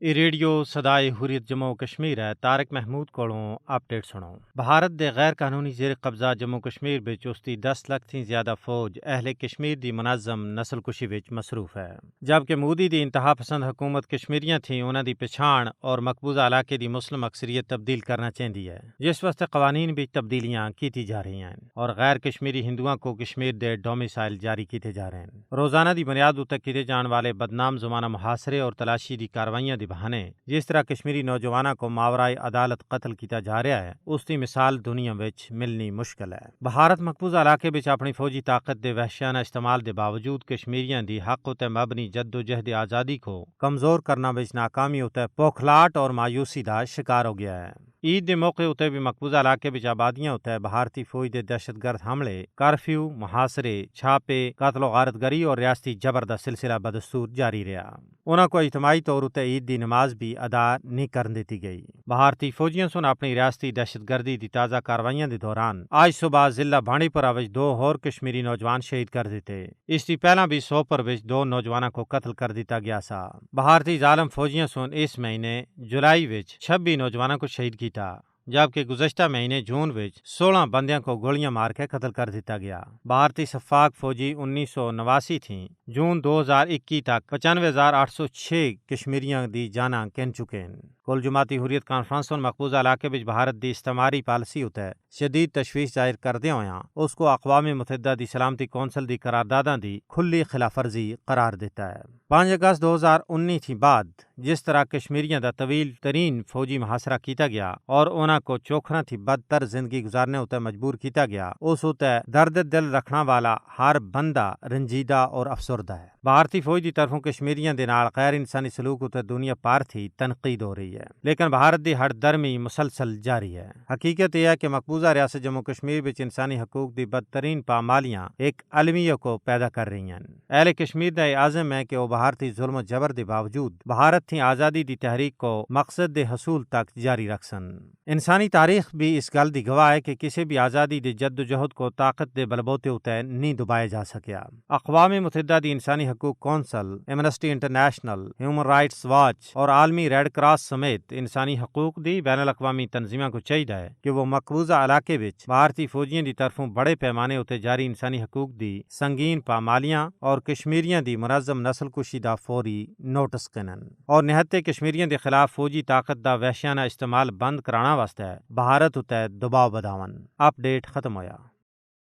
ਇਹ ਰੇਡੀਓ ਸਦਾਏ ਹੁਰੀਅਤ ਜੰਮੂ کشمیر ہے طارق محمود کولوں اپڈیٹ سنو بھارت دے غیر قانونی زیر قبضہ جموں کشمیر وچ اس دی 10 لاکھ تھی زیادہ فوج اہل کشمیر دی منظم نسل کشی وچ مصروف ہے، جبکہ مودی دی انتہا پسند حکومت کشمیریاں تھیں انہاں دی پچھاڑ اور مقبوضہ علاقے دی مسلم اکثریت تبدیل کرنا چاہتی ہے، جس واسطے قوانین بھی تبدیلیاں کیتی جا رہی ہیں اور غیر کشمیری ہندوؤں کو کشمیر دے ڈومیسائل جاری کیتے جا رہے ہیں۔ روزانہ دی بنیاد اتے کیتے جان والے بدنام زمانہ محاصرے اور تلاشی دی کاروائیاں دی بہانے جس طرح کشمیری نوجوانوں کو ماورائے عدالت قتل کیتا جا رہا ہے، اس کی مثال دنیا وچ ملنی مشکل ہے۔ بھارت مقبوضہ علاقے وچ اپنی فوجی طاقت دے وحشیانہ استعمال دے باوجود کشمیریاں دی حق اتے مبنی جد و جہد آزادی کو کمزور کرنا وچ ناکامی اتے پوکھلاٹ اور مایوسی دا شکار ہو گیا ہے۔ عید دے موقع اتے بھی مقبوضہ علاقے وچ آبادیاں اتے بھارتی فوج دے دہشت گرد حملے، کرفیو، محاصرے، چھاپے، قتل و غارت گری اور ریاستی جبر دا سلسلہ بدستور جاری رہا۔ انہاں کو اجتماعی طور اتے عید دی نماز بھی ادا نہیں کرن دیتی گئی۔ بھارتی فوجیاں سن اپنی ریاستی دہشت گردی دی تازہ کاروائیاں دے دوران آج صبح ضلع بانڈی پورہ وچ 2 اور کشمیری نوجوان شہید کر دیتے۔ اس دی پہلا بھی سوپر وچ 2 نوجوانوں کو قتل کر دیتا گیا سا۔ بھارتی ظالم فوجیاں سن اس مہینے جولائی وچ 26 نوجوانوں کو شہید کیتا، جبکہ گزشتہ مہینے جون وچ 16 بندیاں کو گولیاں مار کے قتل کر دیتا گیا۔ بھارتی شفاق فوجی 1989 تھیں جون 2021 تک 95,806 کشمیریاں دی جاناں کن چکے ہیں۔ کل جماعتی حریت کانفرنس مقبوضہ علاقے وچ بھارت دی استعماری پالیسی اتے شدید تشویش ظاہر کردے ہویاں اس کو اقوام متحدہ دی سلامتی کونسل دی قرارداداں دی کھلی خلاف ورزی قرار دیتا ہے۔ 5 اگست 2019 تھی بعد جس طرح کشمیریاں دا طویل ترین فوجی محاصرہ کیتا گیا اور انہاں کو چوکھنا تھی بدتر زندگی گزارنے ہوتے مجبور کیتا گیا، اس ہوتے درد دل رکھنا والا ہر بندہ رنجیدہ اور افسردہ ہے۔ بھارتی فوج دی طرفوں کشمیریاں دے نال غیر انسانی سلوک ہوتے دنیا پار تھی تنقید ہو رہی ہے، لیکن بھارت دی ہر درمی مسلسل جاری ہے۔ حقیقت یہ ہے کہ مقبوضہ ریاست جموں کشمیر وچ انسانی حقوق دی بدترین پامالیاں ایک المیہ کو پیدا کر رہی ہیں۔ اہل کشمیر دا یہ عزم ہے کہ وہ بھارتی ظلم و جبر دے باوجود بھارت تھی آزادی دی تحریک کو مقصد دے حصول تک جاری رکھ سن۔ انسانی تاریخ بھی اس گل دی گواہ ہے کہ کسی بھی آزادی دی جد و جہد کو طاقت دے بلبوتے اتے نہیں دبایا جا سکیا۔ اقوام متحدہ دی انسانی حقوق council, Amnesty international, human rights watch اور عالمی ریڈ کراس سمیت انسانی حقوق دی بین الاقوامی تنظیموں کو چاہیے کہ وہ مقبوضہ علاقے وچ بھارتی فوجیاں دی طرفوں بڑے پیمانے اتے جاری انسانی حقوق دی سنگین پامالیاں اور کشمیریاں دی منظم نسل کشی دا فوری نوٹس کنن اور نہتے کشمیریاں دے خلاف فوجی طاقت دا وحشیانہ استعمال بند کرانا واسطے بھارت اتے دباؤ بداون۔ اپڈیٹ ختم ہویا۔